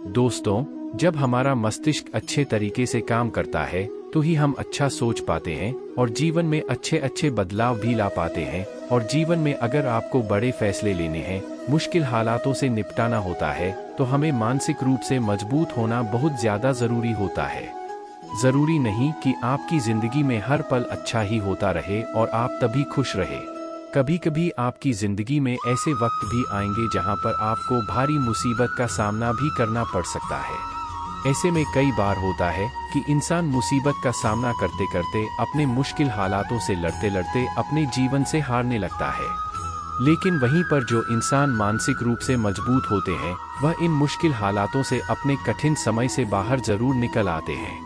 दोस्तों, जब हमारा मस्तिष्क अच्छे तरीके से काम करता है तो ही हम अच्छा सोच पाते हैं और जीवन में अच्छे अच्छे बदलाव भी ला पाते हैं। और जीवन में अगर आपको बड़े फैसले लेने हैं, मुश्किल हालातों से निपटाना होता है, तो हमें मानसिक रूप से मजबूत होना बहुत ज्यादा जरूरी होता है। जरूरी नहीं कि आपकी जिंदगी में हर पल अच्छा ही होता रहे और आप तभी खुश रहे। कभी कभी आपकी जिंदगी में ऐसे वक्त भी आएंगे जहां पर आपको भारी मुसीबत का सामना भी करना पड़ सकता है। ऐसे में कई बार होता है कि इंसान मुसीबत का सामना करते करते अपने मुश्किल हालातों से लड़ते लड़ते अपने जीवन से हारने लगता है। लेकिन वहीं पर जो इंसान मानसिक रूप से मजबूत होते हैं, वह इन मुश्किल हालातों से अपने कठिन समय से बाहर जरूर निकल आते हैं।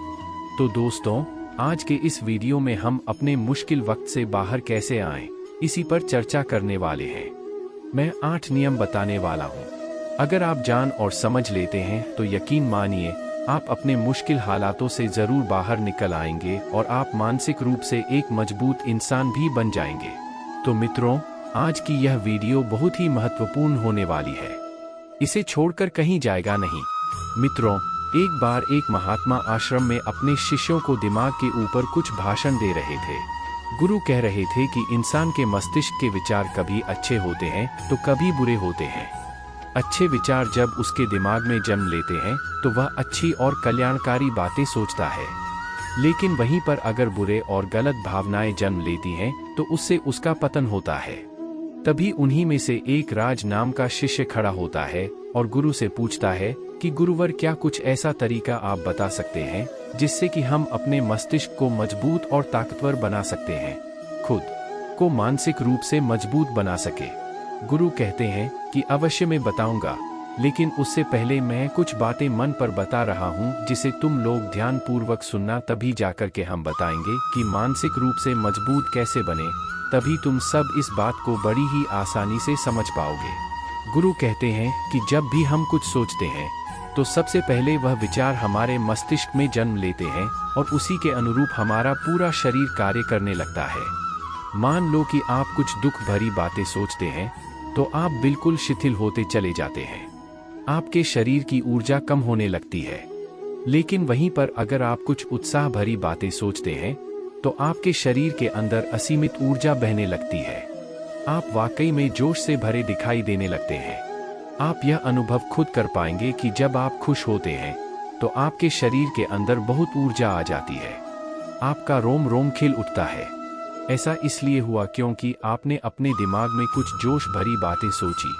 तो दोस्तों, आज के इस वीडियो में हम अपने मुश्किल वक्त से बाहर कैसे आएं, इसी पर चर्चा करने वाले हैं। मैं 8 नियम बताने वाला हूं। अगर आप जान और समझ लेते हैं तो यकीन मानिए आप अपने मुश्किल हालातों से जरूर बाहर निकल आएंगे और आप मानसिक रूप से एक मजबूत इंसान भी बन जाएंगे। तो मित्रों, आज की यह वीडियो बहुत ही महत्वपूर्ण होने वाली है। इसे छोड़कर कहीं जाएगा नहीं। मित्रों, एक बार एक महात्मा आश्रम में अपने शिष्यों को दिमाग के ऊपर कुछ भाषण दे रहे थे। गुरु कह रहे थे कि इंसान के मस्तिष्क के विचार कभी अच्छे होते हैं तो कभी बुरे होते हैं। अच्छे विचार जब उसके दिमाग में जन्म लेते हैं तो वह अच्छी और कल्याणकारी बातें सोचता है। लेकिन वहीं पर अगर बुरे और गलत भावनाएं जन्म लेती हैं तो उससे उसका पतन होता है। तभी उन्हीं में से एक राज नाम का शिष्य खड़ा होता है और गुरु से पूछता है कि गुरुवर, क्या कुछ ऐसा तरीका आप बता सकते हैं जिससे कि हम अपने मस्तिष्क को मजबूत और ताकतवर बना सकते हैं, खुद को मानसिक रूप से मजबूत बना सके। गुरु कहते हैं कि अवश्य मैं बताऊंगा, लेकिन उससे पहले मैं कुछ बातें मन पर बता रहा हूं जिसे तुम लोग ध्यान पूर्वक सुनना, तभी जाकर के हम बताएंगे कि मानसिक रूप से मजबूत कैसे बने। तभी तुम सब इस बात को बड़ी ही आसानी से समझ पाओगे। गुरु कहते हैं कि जब भी हम कुछ सोचते हैं तो सबसे पहले वह विचार हमारे मस्तिष्क में जन्म लेते हैं और उसी के अनुरूप हमारा पूरा शरीर कार्य करने लगता है। मान लो कि आप कुछ दुख भरी बातें सोचते हैं तो आप बिल्कुल शिथिल होते चले जाते हैं। आपके शरीर की ऊर्जा कम होने लगती है। लेकिन वहीं पर अगर आप कुछ उत्साह भरी बातें सोचते हैं तो आपके शरीर के अंदर असीमित ऊर्जा बहने लगती है। आप वाकई में जोश से भरे दिखाई देने लगते हैं। आप यह अनुभव खुद कर पाएंगे कि जब आप खुश होते हैं तो आपके शरीर के अंदर बहुत ऊर्जा आ जाती है। आपका रोम रोम खिल उठता है। ऐसा इसलिए हुआ क्योंकि आपने अपने दिमाग में कुछ जोश भरी बातें सोची।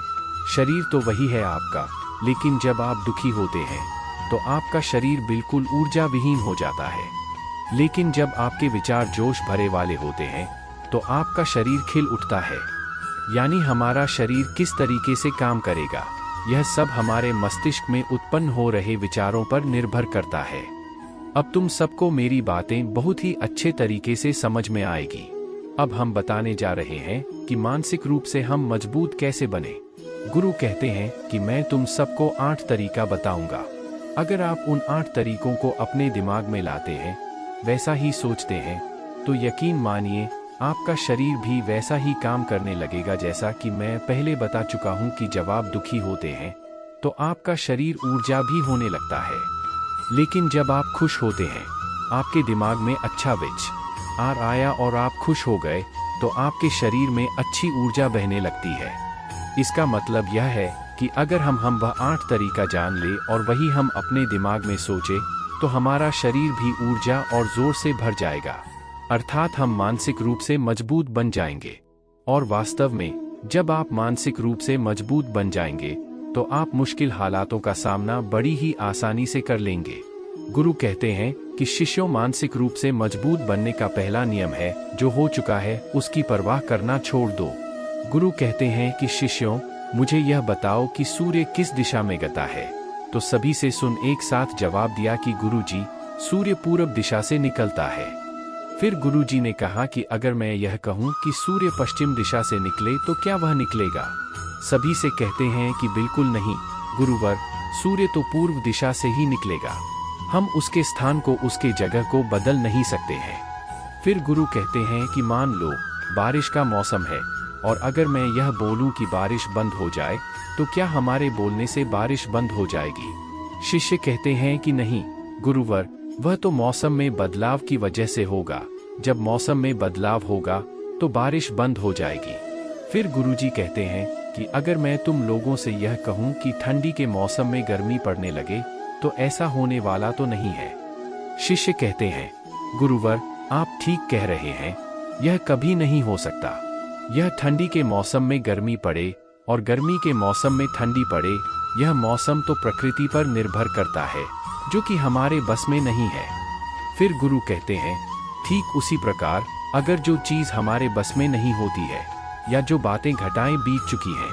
शरीर तो वही है आपका, लेकिन जब आप दुखी होते हैं तो आपका शरीर बिल्कुल ऊर्जा विहीन हो जाता है। लेकिन जब आपके विचार जोश भरे वाले होते हैं तो आपका शरीर खिल उठता है। यानी हमारा शरीर किस तरीके से काम करेगा, यह सब हमारे मस्तिष्क में उत्पन्न हो रहे विचारों पर निर्भर करता है। अब तुम सबको मेरी बातें बहुत ही अच्छे तरीके से समझ में आएगी। अब हम बताने जा रहे हैं कि मानसिक रूप से हम मजबूत कैसे बने। गुरु कहते हैं कि मैं तुम सबको 8 तरीका बताऊंगा। अगर आप उन 8 तरीकों को अपने दिमाग में लाते हैं, वैसा ही सोचते हैं, तो यकीन मानिए आपका शरीर भी वैसा ही काम करने लगेगा जैसा कि मैं पहले बता चुका हूं कि जब आप दुखी होते हैं तो आपका शरीर ऊर्जा भी होने लगता है। लेकिन जब आप खुश होते हैं, आपके दिमाग में अच्छा विचार आया और आप खुश हो गए तो आपके शरीर में अच्छी ऊर्जा बहने लगती है। इसका मतलब यह है कि अगर हम वह 8 तरीका जान ले और वही हम अपने दिमाग में सोचे तो हमारा शरीर भी ऊर्जा और जोर से भर जाएगा। अर्थात हम मानसिक रूप से मजबूत बन जाएंगे। और वास्तव में जब आप मानसिक रूप से मजबूत बन जाएंगे तो आप मुश्किल हालातों का सामना बड़ी ही आसानी से कर लेंगे। गुरु कहते हैं कि शिष्यों, मानसिक रूप से मजबूत बनने का पहला नियम है, जो हो चुका है उसकी परवाह करना छोड़ दो। गुरु कहते हैं कि शिष्यों, मुझे यह बताओ कि सूर्य किस दिशा में गता है। तो सभी से सुन एक साथ जवाब दिया कि गुरुजी, सूर्य पूरब दिशा से निकलता है। फिर गुरुजी ने कहा कि अगर मैं यह कहूं कि सूर्य पश्चिम दिशा से निकले तो क्या वह निकलेगा? सभी से कहते हैं कि बिल्कुल नहीं गुरुवर, सूर्य तो पूर्व दिशा से ही निकलेगा। हम उसके स्थान को, उसके जगह को बदल नहीं सकते हैं। फिर गुरु कहते हैं कि मान लो बारिश का मौसम है और अगर मैं यह बोलूं कि बारिश बंद हो जाए तो क्या हमारे बोलने से बारिश बंद हो जाएगी? शिष्य कहते हैं कि नहीं गुरुवर, वह तो मौसम में बदलाव की वजह से होगा। जब मौसम में बदलाव होगा तो बारिश बंद हो जाएगी। फिर गुरुजी कहते हैं कि अगर मैं तुम लोगों से यह कहूं कि ठंडी के मौसम में गर्मी पड़ने लगे तो ऐसा होने वाला तो नहीं है। शिष्य कहते हैं गुरुवर, आप ठीक कह रहे हैं, यह कभी नहीं हो सकता। यह ठंडी के मौसम में गर्मी पड़े और गर्मी के मौसम में ठंडी पड़े, यह मौसम तो प्रकृति पर निर्भर करता है, जो कि हमारे बस में नहीं है। फिर गुरु कहते हैं ठीक उसी प्रकार अगर जो चीज़ हमारे बस में नहीं होती है या जो बातें घटाएं बीत चुकी हैं,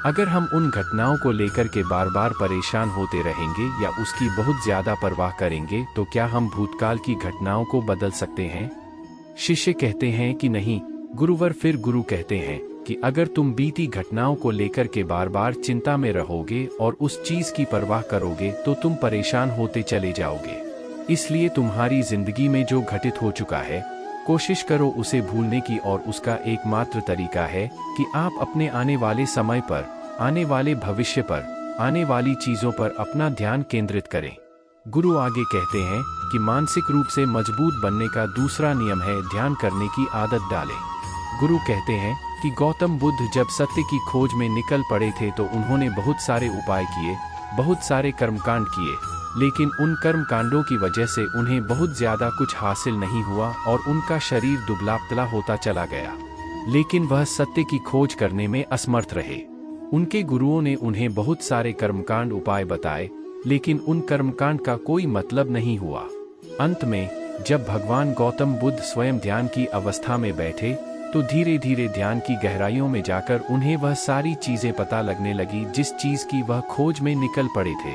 अगर हम उन घटनाओं को लेकर के बार बार परेशान होते रहेंगे या उसकी बहुत ज्यादा परवाह करेंगे तो क्या हम भूतकाल की घटनाओं को बदल सकते हैं? शिष्य कहते हैं कि नहीं गुरुवर। फिर गुरु कहते हैं कि अगर तुम बीती घटनाओं को लेकर के बार बार चिंता में रहोगे और उस चीज की परवाह करोगे तो तुम परेशान होते चले जाओगे। इसलिए तुम्हारी जिंदगी में जो घटित हो चुका है कोशिश करो उसे भूलने की, और उसका एकमात्र तरीका है कि आप अपने आने वाले समय पर, आने वाले भविष्य पर, आने वाली चीजों पर अपना ध्यान केंद्रित करें। गुरु आगे कहते हैं कि मानसिक रूप से मजबूत बनने का दूसरा नियम है ध्यान करने की आदत डालें। गुरु कहते हैं कि गौतम बुद्ध जब सत्य की खोज में निकल पड़े थे तो उन्होंने बहुत सारे उपाय किए, बहुत सारे कर्मकांड किए, लेकिन उन कर्म कांडों की वजह से उन्हें बहुत ज्यादा कुछ हासिल नहीं हुआ और उनका शरीर दुबला पतला होता चला गया। लेकिन वह सत्य की खोज करने में असमर्थ रहे। उनके गुरुओं ने उन्हें बहुत सारे कर्मकांड उपाय बताए, लेकिन उन कर्मकांड का कोई मतलब नहीं हुआ। अंत में जब भगवान गौतम बुद्ध स्वयं ध्यान की अवस्था में बैठे तो धीरे धीरे ध्यान की गहराइयों में जाकर उन्हें वह सारी चीजें पता लगने लगी जिस चीज की वह खोज में निकल पड़े थे।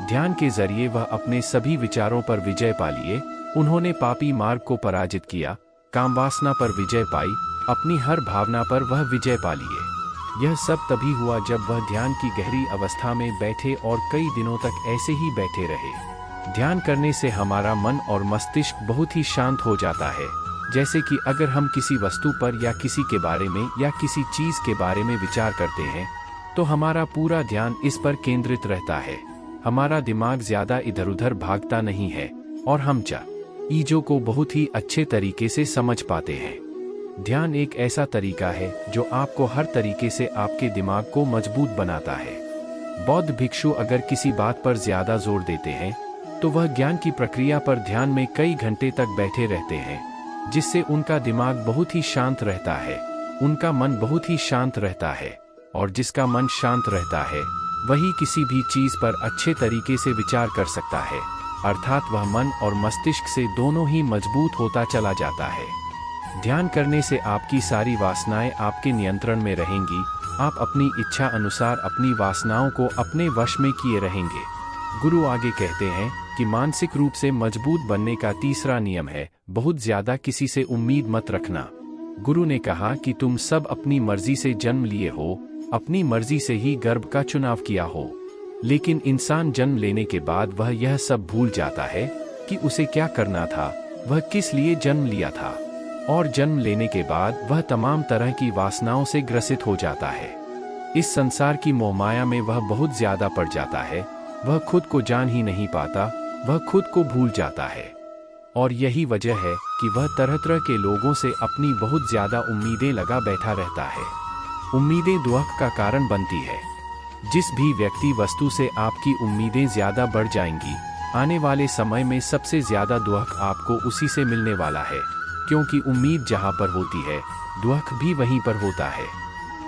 ध्यान के जरिए वह अपने सभी विचारों पर विजय पा लिए। उन्होंने पापी मार्ग को पराजित किया, कामवासना पर विजय पाई, अपनी हर भावना पर वह विजय पा लिए। यह सब तभी हुआ जब वह ध्यान की गहरी अवस्था में बैठे और कई दिनों तक ऐसे ही बैठे रहे। ध्यान करने से हमारा मन और मस्तिष्क बहुत ही शांत हो जाता है। जैसे कि अगर हम किसी वस्तु पर या किसी के बारे में या किसी चीज के बारे में विचार करते हैं तो हमारा पूरा ध्यान इस पर केंद्रित रहता है। हमारा दिमाग ज्यादा इधर उधर भागता नहीं है और हम चीजों को बहुत ही अच्छे तरीके से समझ पाते हैं। ध्यान एक ऐसा तरीका है जो आपको हर तरीके से आपके दिमाग को मजबूत बनाता है। बौद्ध भिक्षु अगर किसी बात पर ज्यादा जोर देते हैं तो वह ज्ञान की प्रक्रिया पर ध्यान में कई घंटे तक बैठे रहते हैं, जिससे उनका दिमाग बहुत ही शांत रहता है, उनका मन बहुत ही शांत रहता है, और जिसका मन शांत रहता है वही किसी भी चीज पर अच्छे तरीके से विचार कर सकता है, अर्थात वह मन और मस्तिष्क से दोनों ही मजबूत होता चला जाता है। ध्यान करने से आपकी सारी वासनाएं आपके नियंत्रण में रहेंगी। आप अपनी इच्छा अनुसार अपनी वासनाओं को अपने वश में किए रहेंगे। गुरु आगे कहते हैं कि मानसिक रूप से मजबूत बनने का तीसरा नियम है बहुत ज्यादा किसी से उम्मीद मत रखना। गुरु ने कहा कि तुम सब अपनी मर्जी से जन्म लिए हो, अपनी मर्जी से ही गर्भ का चुनाव किया हो, लेकिन इंसान जन्म लेने के बाद वह यह सब भूल जाता है कि उसे क्या करना था, वह किस लिए जन्म लिया था, और जन्म लेने के बाद वह तमाम तरह की वासनाओं से ग्रसित हो जाता है। इस संसार की मोहमाया में वह बहुत ज्यादा पड़ जाता है, वह खुद को जान ही नहीं पाता, वह खुद को भूल जाता है। और यही वजह है कि वह तरह तरह के लोगों से अपनी बहुत ज्यादा उम्मीदें लगा बैठा रहता है। उम्मीदें दुख का कारण बनती है। जिस भी व्यक्ति वस्तु से आपकी उम्मीदें ज्यादा बढ़ जाएंगी, आने वाले समय में सबसे ज्यादा दुख आपको उसी से मिलने वाला है, क्योंकि उम्मीद जहां पर होती है दुख भी वहीं पर होता है।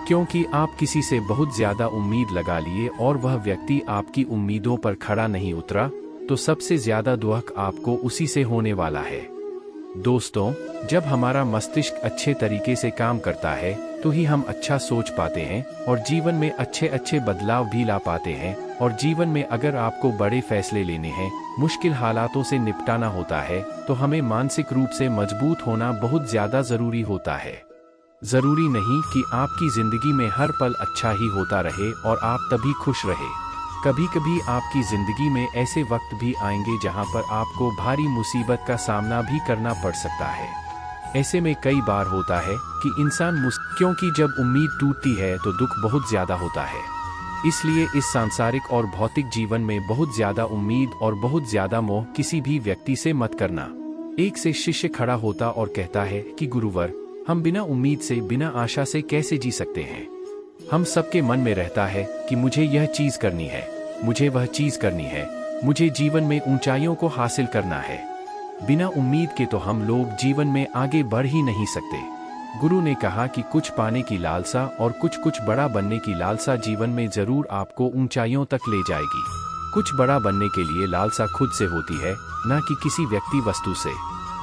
क्योंकि आप किसी से बहुत ज्यादा उम्मीद लगा लिए और वह व्यक्ति आपकी उम्मीदों पर खड़ा नहीं उतरा, तो सबसे ज्यादा दुख आपको उसी से होने वाला है। दोस्तों, जब हमारा मस्तिष्क अच्छे तरीके से काम करता है तो ही हम अच्छा सोच पाते हैं और जीवन में अच्छे अच्छे बदलाव भी ला पाते हैं। और जीवन में अगर आपको बड़े फैसले लेने हैं, मुश्किल हालातों से निपटाना होता है, तो हमें मानसिक रूप से मजबूत होना बहुत ज्यादा जरूरी होता है। जरूरी नहीं कि आपकी जिंदगी में हर पल अच्छा ही होता रहे और आप तभी खुश रहे। कभी कभी आपकी जिंदगी में ऐसे वक्त भी आएंगे जहां पर आपको भारी मुसीबत का सामना भी करना पड़ सकता है। ऐसे में कई बार होता है कि इंसान क्योंकि जब उम्मीद टूटती है तो दुख बहुत ज्यादा होता है। इसलिए इस सांसारिक और भौतिक जीवन में बहुत ज्यादा उम्मीद और बहुत ज्यादा मोह किसी भी व्यक्ति से मत करना। एक से शिष्य खड़ा होता और कहता है कि गुरुवर, हम बिना उम्मीद से, बिना आशा से कैसे जी सकते हैं। हम सबके मन में रहता है कि मुझे यह चीज करनी है, मुझे वह चीज करनी है, मुझे जीवन में ऊंचाइयों को हासिल करना है। बिना उम्मीद के तो हम लोग जीवन में आगे बढ़ ही नहीं सकते। गुरु ने कहा कि कुछ पाने की लालसा और कुछ बड़ा बनने की लालसा जीवन में जरूर आपको ऊंचाइयों तक ले जाएगी। कुछ बड़ा बनने के लिए लालसा खुद से होती है, न कि किसी व्यक्ति वस्तु से।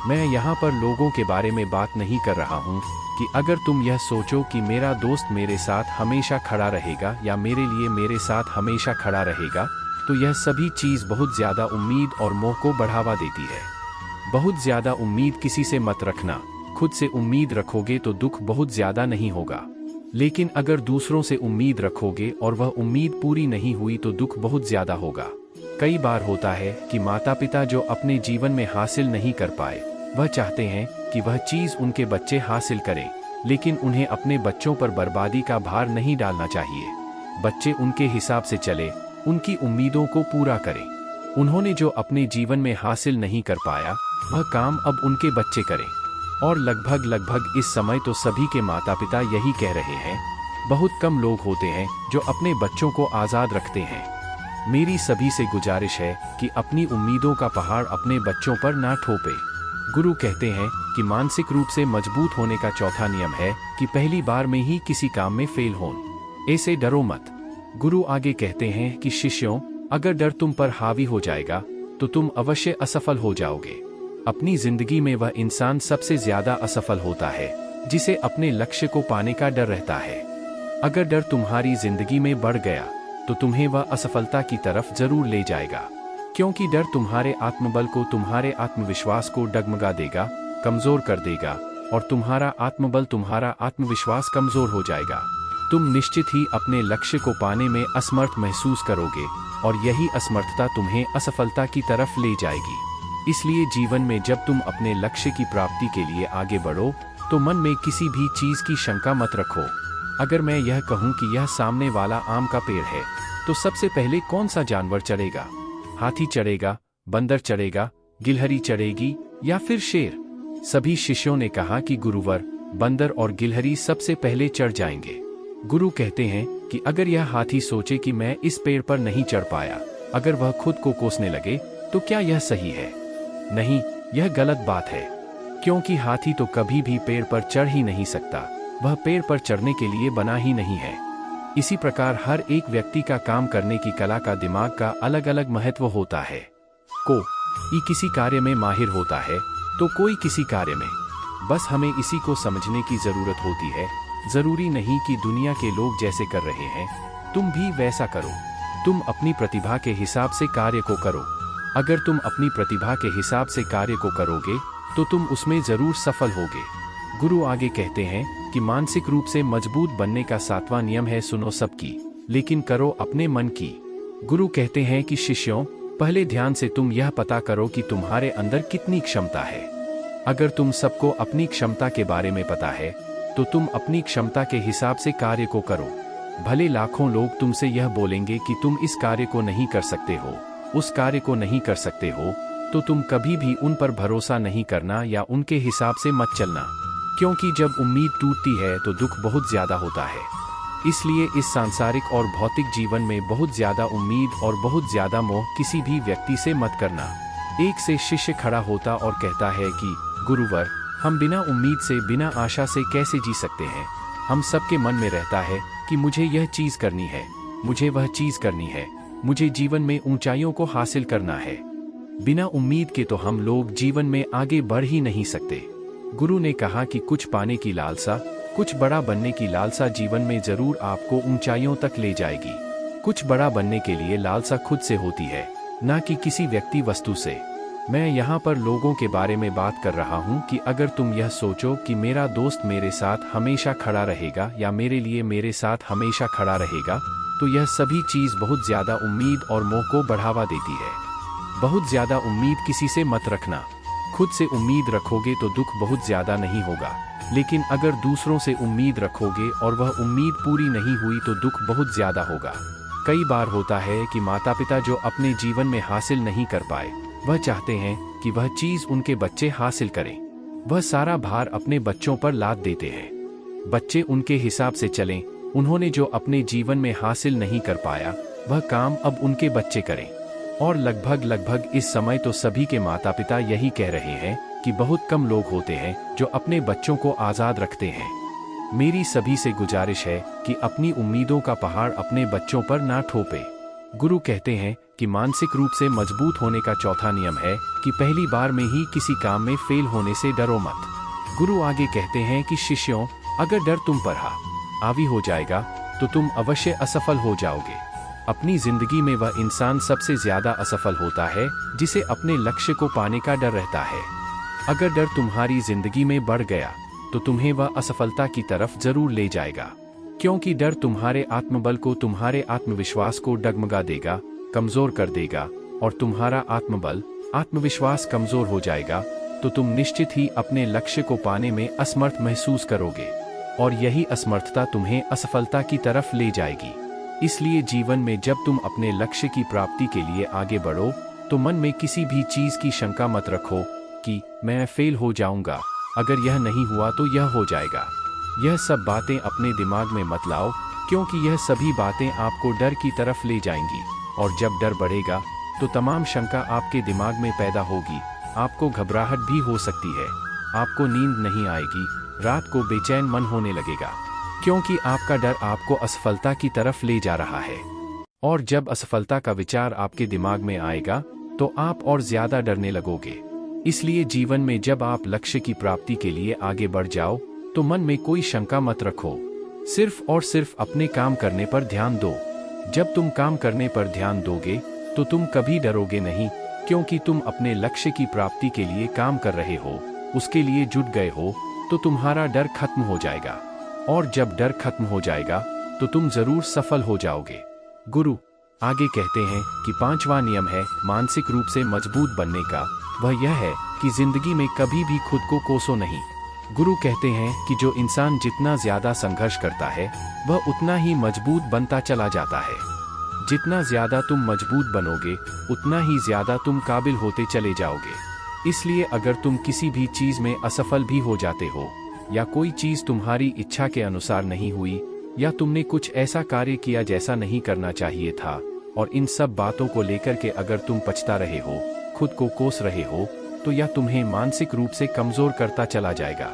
मैं यहाँ पर लोगों के बारे में बात नहीं कर रहा हूँ कि अगर तुम यह सोचो कि मेरा दोस्त मेरे साथ हमेशा खड़ा रहेगा या मेरे लिए मेरे साथ हमेशा खड़ा रहेगा, तो यह सभी चीज बहुत ज्यादा उम्मीद और मोह को बढ़ावा देती है। बहुत ज्यादा उम्मीद किसी से मत रखना। खुद से उम्मीद रखोगे तो दुख बहुत ज्यादा नहीं होगा, लेकिन अगर दूसरों से उम्मीद रखोगे और वह उम्मीद पूरी नहीं हुई तो दुख बहुत ज्यादा होगा। कई बार होता है कि माता पिता जो अपने जीवन में हासिल नहीं कर पाए, वह चाहते हैं कि वह चीज उनके बच्चे हासिल करें, लेकिन उन्हें अपने बच्चों पर बर्बादी का भार नहीं डालना चाहिए। बच्चे उनके हिसाब से चले, उनकी उम्मीदों को पूरा करें। उन्होंने जो अपने जीवन में हासिल नहीं कर पाया, वह काम अब उनके बच्चे करें। और लगभग इस समय तो सभी के माता पिता यही कह रहे हैं। बहुत कम लोग होते हैं जो अपने बच्चों को आज़ाद रखते हैं। मेरी सभी से गुजारिश है कि अपनी उम्मीदों का पहाड़ अपने बच्चों पर ना ठोपे। गुरु कहते हैं कि मानसिक रूप से मजबूत होने का चौथा नियम है कि पहली बार में ही किसी काम में फेल हो। ऐसे डरो मत। गुरु आगे कहते हैं कि शिष्यों, अगर डर तुम पर हावी हो जाएगा तो तुम अवश्य असफल हो जाओगे। अपनी जिंदगी में वह इंसान सबसे ज्यादा असफल होता है जिसे अपने लक्ष्य को पाने का डर रहता है। अगर डर तुम्हारी जिंदगी में बढ़ गया तो तुम्हें वह असफलता की तरफ जरूर ले जाएगा, क्योंकि डर तुम्हारे आत्मबल को, तुम्हारे आत्मविश्वास को डगमगा देगा, कमजोर कर देगा, और तुम्हारा आत्मबल, तुम्हारा आत्मविश्वास कमजोर हो जाएगा। तुम निश्चित ही अपने लक्ष्य को पाने में असमर्थ महसूस करोगे और यही असमर्थता तुम्हें असफलता की तरफ ले जाएगी। इसलिए जीवन में जब तुम अपने लक्ष्य की प्राप्ति के लिए आगे बढ़ो तो मन में किसी भी चीज की शंका मत रखो। अगर मैं यह कहूं कि यह सामने वाला आम का पेड़ है तो सबसे पहले कौन सा जानवर चढ़ेगा? हाथी चढ़ेगा, बंदर चढ़ेगा, गिलहरी चढ़ेगी या फिर शेर? सभी शिष्यों ने कहा कि गुरुवर, बंदर और गिलहरी सबसे पहले चढ़ जाएंगे। गुरु कहते हैं कि अगर यह हाथी सोचे कि मैं इस पेड़ पर नहीं चढ़ पाया, अगर वह खुद को कोसने लगे, तो क्या यह सही है? नहीं, यह गलत बात है, क्योंकि हाथी तो कभी भी पेड़ पर चढ़ ही नहीं सकता। वह पेड़ पर चढ़ने के लिए बना ही नहीं है। इसी प्रकार हर एक व्यक्ति का काम करने की कला का, दिमाग का अलग अलग महत्व होता है। कोई किसी कार्य में माहिर होता है तो कोई किसी कार्य में। बस हमें इसी को समझने की जरूरत होती है। जरूरी नहीं कि दुनिया के लोग जैसे कर रहे हैं तुम भी वैसा करो। तुम अपनी प्रतिभा के हिसाब से कार्य को करो। अगर तुम अपनी प्रतिभा के हिसाब से कार्य को करोगे तो तुम उसमें जरूर सफल होगे। गुरु आगे कहते हैं कि मानसिक रूप से मजबूत बनने का 7वां नियम है, सुनो सबकी, लेकिन करो अपने मन की। गुरु कहते हैं कि शिष्यों, पहले ध्यान से तुम यह पता करो कि तुम्हारे अंदर कितनी क्षमता है। अगर तुम सबको अपनी क्षमता के बारे में पता है तो तुम अपनी क्षमता के हिसाब से कार्य को करो। भले लाखों लोग तुमसे यह बोलेंगे कि तुम इस कार्य को नहीं कर सकते हो, उस कार्य को नहीं कर सकते हो, तो तुम कभी भी उन पर भरोसा नहीं करना या उनके हिसाब से मत चलना, क्योंकि जब उम्मीद टूटती है तो दुख बहुत ज्यादा होता है। इसलिए इस सांसारिक और भौतिक जीवन में बहुत ज्यादा उम्मीद और बहुत ज्यादा मोह किसी भी व्यक्ति से मत करना। एक से शिष्य खड़ा होता और कहता है कि गुरुवर, हम बिना उम्मीद से, बिना आशा से कैसे जी सकते हैं। हम सबके मन में रहता है कि मुझे यह चीज करनी है, मुझे वह चीज करनी है, मुझे जीवन में ऊंचाइयों को हासिल करना है। बिना उम्मीद के तो हम लोग जीवन में आगे बढ़ ही नहीं सकते। गुरु ने कहा कि कुछ पाने की लालसा, कुछ बड़ा बनने की लालसा जीवन में जरूर आपको ऊंचाइयों तक ले जाएगी। कुछ बड़ा बनने के लिए लालसा खुद से होती है, ना कि किसी व्यक्ति वस्तु से। मैं यहाँ पर लोगों के बारे में बात कर रहा हूँ कि अगर तुम यह सोचो कि मेरा दोस्त मेरे साथ हमेशा खड़ा रहेगा या मेरे लिए मेरे साथ हमेशा खड़ा रहेगा, तो यह सभी चीज बहुत ज्यादा उम्मीद और मोह को बढ़ावा देती है। बहुत ज्यादा उम्मीद किसी से मत रखना। खुद से उम्मीद रखोगे तो दुख बहुत ज्यादा नहीं होगा, लेकिन अगर दूसरों से उम्मीद रखोगे और वह उम्मीद पूरी नहीं हुई तो दुख बहुत ज्यादा होगा। कई बार होता है कि माता पिता जो अपने जीवन में हासिल नहीं कर पाए, वह चाहते हैं कि वह चीज उनके बच्चे हासिल करें। वह सारा भार अपने बच्चों पर लाद देते हैं। बच्चे उनके हिसाब से चलें, उन्होंने जो अपने जीवन में हासिल नहीं कर पाया, वह काम अब उनके बच्चे करें। और लगभग इस समय तो सभी के माता पिता यही कह रहे हैं कि बहुत कम लोग होते हैं जो अपने बच्चों को आज़ाद रखते हैं। मेरी सभी से गुजारिश है कि अपनी उम्मीदों का पहाड़ अपने बच्चों पर ना ठोपे। गुरु कहते हैं कि मानसिक रूप से मजबूत होने का चौथा नियम है कि पहली बार में ही किसी काम में फेल होने से डरो मत। गुरु आगे कहते हैं कि शिष्यों, अगर डर तुम पर हावी हो जाएगा तो तुम अवश्य असफल हो जाओगे। अपनी जिंदगी में वह इंसान सबसे ज्यादा असफल होता है जिसे अपने लक्ष्य को पाने का डर रहता है। अगर डर तुम्हारी जिंदगी में बढ़ गया तो तुम्हें वह असफलता की तरफ जरूर ले जाएगा, क्योंकि डर तुम्हारे आत्मबल को, तुम्हारे आत्मविश्वास को डगमगा देगा, कमजोर कर देगा। और तुम्हारा आत्मबल, आत्मविश्वास कमजोर हो जाएगा तो तुम निश्चित ही अपने लक्ष्य को पाने में असमर्थ महसूस करोगे, और यही असमर्थता तुम्हें असफलता की तरफ ले जाएगी। इसलिए जीवन में जब तुम अपने लक्ष्य की प्राप्ति के लिए आगे बढ़ो तो मन में किसी भी चीज की शंका मत रखो कि मैं फेल हो जाऊंगा, अगर यह नहीं हुआ तो यह हो जाएगा। यह सब बातें अपने दिमाग में मत लाओ, क्योंकि यह सभी बातें आपको डर की तरफ ले जाएंगी, और जब डर बढ़ेगा तो तमाम शंका आपके दिमाग में पैदा होगी। आपको घबराहट भी हो सकती है, आपको नींद नहीं आएगी, रात को बेचैन मन होने लगेगा, क्योंकि आपका डर आपको असफलता की तरफ ले जा रहा है। और जब असफलता का विचार आपके दिमाग में आएगा तो आप और ज्यादा डरने लगोगे। इसलिए जीवन में जब आप लक्ष्य की प्राप्ति के लिए आगे बढ़ जाओ तो मन में कोई शंका मत रखो, सिर्फ और सिर्फ अपने काम करने पर ध्यान दो। जब तुम काम करने पर ध्यान दोगे तो तुम कभी डरोगे नहीं, क्योंकि तुम अपने लक्ष्य की प्राप्ति के लिए काम कर रहे हो, उसके लिए जुट गए हो, तो तुम्हारा डर खत्म हो जाएगा। और जब डर खत्म हो जाएगा तो तुम जरूर सफल हो जाओगे। गुरु आगे कहते हैं कि पांचवा नियम है मानसिक रूप से मजबूत बनने का, वह यह है कि जिंदगी में कभी भी खुद को कोसो नहीं। गुरु कहते हैं कि जो इंसान जितना ज्यादा संघर्ष करता है वह उतना ही मजबूत बनता चला जाता है। जितना ज्यादा तुम मजबूत बनोगे उतना ही ज्यादा तुम काबिल होते चले जाओगे। इसलिए अगर तुम किसी भी चीज में असफल भी हो जाते हो, या कोई चीज तुम्हारी इच्छा के अनुसार नहीं हुई, या तुमने कुछ ऐसा कार्य किया जैसा नहीं करना चाहिए था, और इन सब बातों को लेकर के अगर तुम पछता रहे हो, खुद को कोस रहे हो, तो यह तुम्हें मानसिक रूप से कमजोर करता चला जाएगा,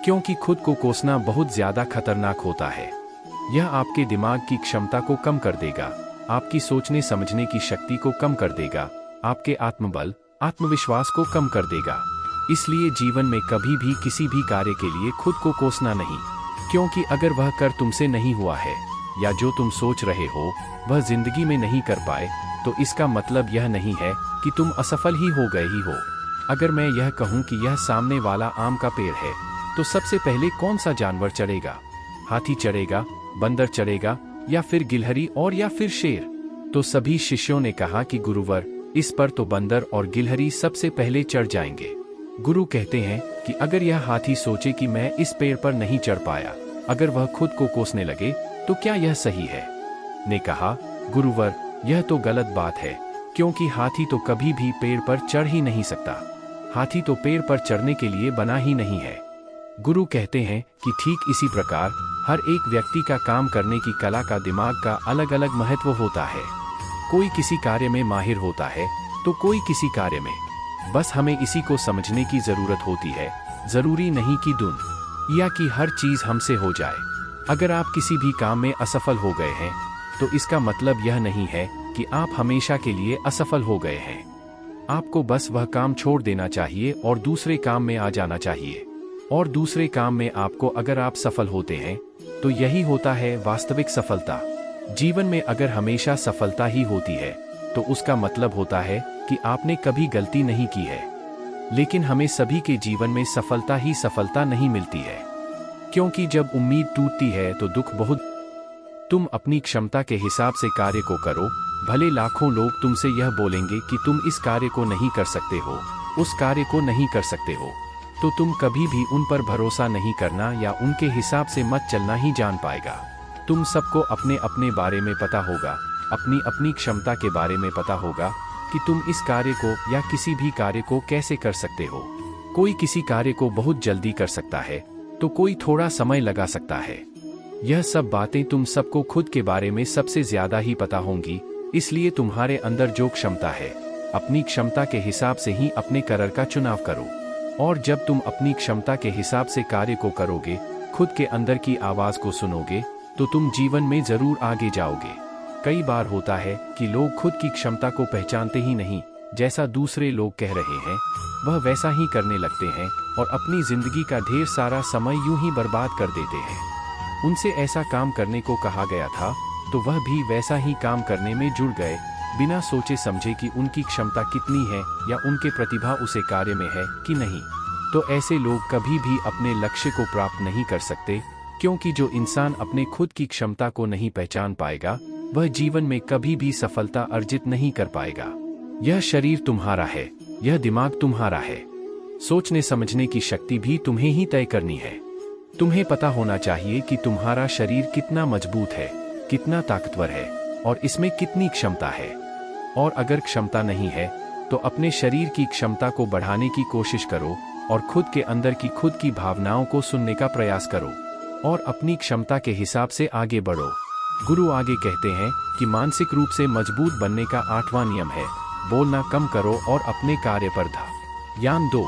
क्योंकि खुद को कोसना बहुत ज्यादा खतरनाक होता है। यह आपके दिमाग की क्षमता को कम कर देगा, आपकी सोचने समझने की शक्ति को कम कर देगा, आपके आत्मबल, आत्मविश्वास को कम कर देगा। इसलिए जीवन में कभी भी किसी भी कार्य के लिए खुद को कोसना नहीं, क्योंकि अगर वह कर तुमसे नहीं हुआ है, या जो तुम सोच रहे हो वह जिंदगी में नहीं कर पाए, तो इसका मतलब यह नहीं है कि तुम असफल ही हो गए ही हो। अगर मैं यह कहूँ कि यह सामने वाला आम का पेड़ है, तो सबसे पहले कौन सा जानवर चढ़ेगा? हाथी चढ़ेगा, बंदर चढ़ेगा, या फिर गिलहरी, और या फिर शेर? तो सभी शिष्यों ने कहा कि गुरुवर, इस पर तो बंदर और गिलहरी सबसे पहले चढ़ जाएंगे। गुरु कहते हैं कि अगर यह हाथी सोचे कि मैं इस पेड़ पर नहीं चढ़ पाया, अगर वह खुद को कोसने लगे, तो क्या यह सही है? ने कहा, गुरुवर, यह तो गलत बात है, क्योंकि हाथी तो कभी भी पेड़ पर चढ़ ही नहीं सकता। हाथी तो पेड़ पर चढ़ने के लिए बना ही नहीं है। गुरु कहते हैं कि ठीक इसी प्रकार हर एक व्यक्ति का काम करने की कला का, दिमाग का अलग अलग महत्व होता है। कोई किसी कार्य में माहिर होता है तो कोई किसी कार्य में। बस हमें इसी को समझने की जरूरत होती है। जरूरी नहीं कि दुन या कि हर चीज हमसे हो जाए। अगर आप किसी भी काम में असफल हो गए हैं तो इसका मतलब यह नहीं है कि आप हमेशा के लिए असफल हो गए हैं। आपको बस वह काम छोड़ देना चाहिए और दूसरे काम में आ जाना चाहिए। और दूसरे काम में आपको अगर आप सफल होते हैं तो यही होता है वास्तविक सफलता। जीवन में अगर हमेशा सफलता ही होती है तो उसका मतलब होता है कि आपने कभी गलती नहीं की है। लेकिन हमें सभी के जीवन में सफलता ही सफलता नहीं मिलती है, क्योंकि जब उम्मीद टूटती है तो दुख बहुत। तुम अपनी क्षमता के हिसाब से कार्य को करो, भले लाखों लोग तुमसे यह बोलेंगे कि तुम इस कार्य को नहीं कर सकते हो, उस कार्य को नहीं कर सकते हो, तो तुम कभी भी उन पर भरोसा नहीं करना या उनके हिसाब से मत चलना ही जान पाएगा। तुम सबको अपने अपने बारे में पता होगा अपनी अपनी क्षमता के बारे में पता होगा कि तुम इस कार्य को या किसी भी कार्य को कैसे कर सकते हो। कोई किसी कार्य को बहुत जल्दी कर सकता है तो कोई थोड़ा समय लगा सकता है। यह सब बातें तुम सबको खुद के बारे में सबसे ज्यादा ही पता होंगी, इसलिए तुम्हारे अंदर जो क्षमता है अपनी क्षमता के हिसाब से ही अपने करियर का चुनाव करो। और जब तुम अपनी क्षमता के हिसाब से कार्य को करोगे, खुद के अंदर की आवाज को सुनोगे, तो तुम जीवन में जरूर आगे जाओगे। कई बार होता है कि लोग खुद की क्षमता को पहचानते ही नहीं, जैसा दूसरे लोग कह रहे हैं वह वैसा ही करने लगते हैं और अपनी जिंदगी का ढेर सारा समय यूं ही बर्बाद कर देते हैं। उनसे ऐसा काम करने को कहा गया था तो वह भी वैसा ही काम करने में जुड़ गए, बिना सोचे समझे कि उनकी क्षमता कितनी है या उनके प्रतिभा उसे कार्य में है कि नहीं। तो ऐसे लोग कभी भी अपने लक्ष्य को प्राप्त नहीं कर सकते, क्योंकि जो इंसान अपने खुद की क्षमता को नहीं पहचान पाएगा वह जीवन में कभी भी सफलता अर्जित नहीं कर पाएगा। यह शरीर तुम्हारा है, यह दिमाग तुम्हारा है, सोचने समझने की शक्ति भी तुम्हें ही तय करनी है। तुम्हें पता होना चाहिए कि तुम्हारा शरीर कितना मजबूत है, कितना ताकतवर है और इसमें कितनी क्षमता है। और अगर क्षमता नहीं है तो अपने शरीर की क्षमता को बढ़ाने की कोशिश करो और खुद के अंदर की खुद की भावनाओं को सुनने का प्रयास करो और अपनी क्षमता के हिसाब से आगे बढ़ो। गुरु आगे कहते हैं कि मानसिक रूप से मजबूत बनने का 8वां नियम है, बोलना कम करो और अपने कार्य पर ध्यान दो।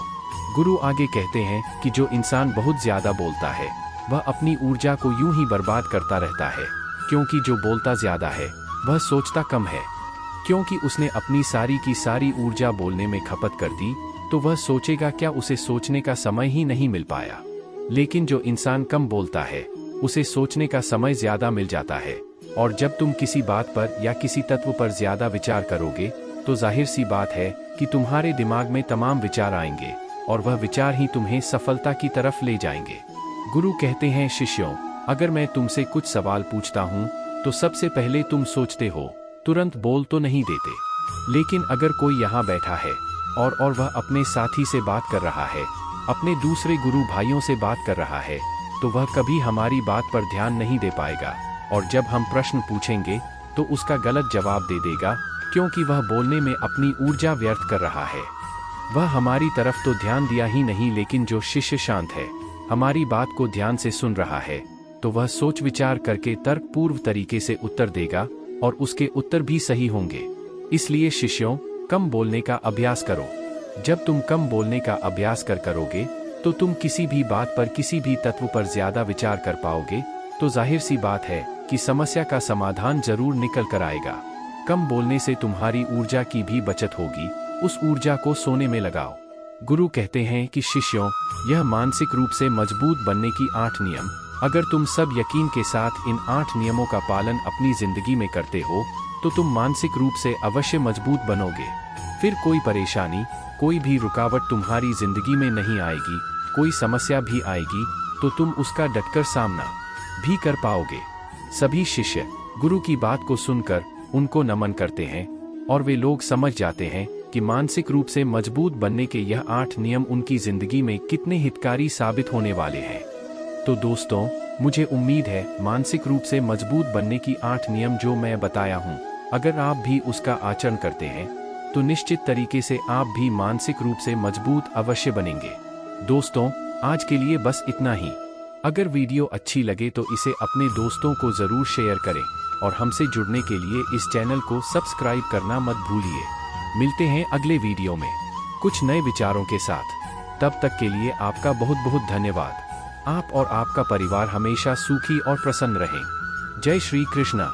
गुरु आगे कहते हैं कि जो इंसान बहुत ज्यादा बोलता है वह अपनी ऊर्जा को यूं ही बर्बाद करता रहता है, क्योंकि जो बोलता ज्यादा है वह सोचता कम है। क्योंकि उसने अपनी सारी की सारी ऊर्जा बोलने में खपत कर दी तो वह सोचेगा क्या, उसे सोचने का समय ही नहीं मिल पाया। लेकिन जो इंसान कम बोलता है उसे सोचने का समय ज्यादा मिल जाता है। और जब तुम किसी बात पर या किसी तत्व पर ज्यादा विचार करोगे तो जाहिर सी बात है कि तुम्हारे दिमाग में तमाम विचार आएंगे और वह विचार ही तुम्हें सफलता की तरफ ले जाएंगे। गुरु कहते हैं, शिष्यों, अगर मैं तुमसे कुछ सवाल पूछता हूँ तो सबसे पहले तुम सोचते हो, तुरंत बोल तो नहीं देते। लेकिन अगर कोई यहाँ बैठा है और वह अपने साथी से बात कर रहा है, अपने दूसरे गुरु भाइयों से बात कर रहा है, तो वह कभी हमारी बात पर ध्यान नहीं दे पाएगा और जब हम प्रश्न पूछेंगे तो उसका गलत जवाब दे देगा, क्योंकि वह बोलने में अपनी ऊर्जा व्यर्थ कर रहा है। वह हमारी तरफ तो ध्यान दिया ही नहीं, लेकिन जो शिष्य शांत है, हमारी बात को ध्यान से सुन रहा है, तो वह सोच विचार करके तर्कपूर्व तरीके से उत्तर देगा और उसके उत्तर भी सही होंगे। इसलिए शिष्यों, कम बोलने का अभ्यास करो। जब तुम कम बोलने का अभ्यास करोगे तो तुम किसी भी बात पर, किसी भी तत्व पर ज्यादा विचार कर पाओगे, तो जाहिर सी बात है कि समस्या का समाधान जरूर निकल कर आएगा। कम बोलने से तुम्हारी ऊर्जा की भी बचत होगी, उस ऊर्जा को सोने में लगाओ। गुरु कहते हैं कि शिष्यों, यह मानसिक रूप से मजबूत बनने की 8 नियम, अगर तुम सब यकीन के साथ इन 8 नियमों का पालन अपनी जिंदगी में करते हो तो तुम मानसिक रूप से अवश्य मजबूत बनोगे। फिर कोई परेशानी, कोई भी रुकावट तुम्हारी जिंदगी में नहीं आएगी। कोई समस्या भी आएगी तो तुम उसका डटकर सामना भी कर पाओगे। सभी शिष्य गुरु की बात को सुनकर उनको नमन करते हैं और वे लोग समझ जाते हैं कि मानसिक रूप से मजबूत बनने के यह 8 नियम उनकी जिंदगी में कितने हितकारी साबित होने वाले हैं। तो दोस्तों, मुझे उम्मीद है मानसिक रूप से मजबूत बनने की 8 नियम जो मैं बताया हूँ, अगर आप भी उसका आचरण करते हैं तो निश्चित तरीके से आप भी मानसिक रूप से मजबूत अवश्य बनेंगे। दोस्तों, आज के लिए बस इतना ही। अगर वीडियो अच्छी लगे तो इसे अपने दोस्तों को जरूर शेयर करें और हमसे जुड़ने के लिए इस चैनल को सब्सक्राइब करना मत भूलिए। मिलते हैं अगले वीडियो में कुछ नए विचारों के साथ। तब तक के लिए आपका बहुत बहुत धन्यवाद। आप और आपका परिवार हमेशा सुखी और प्रसन्न रहें। जय श्री कृष्णा।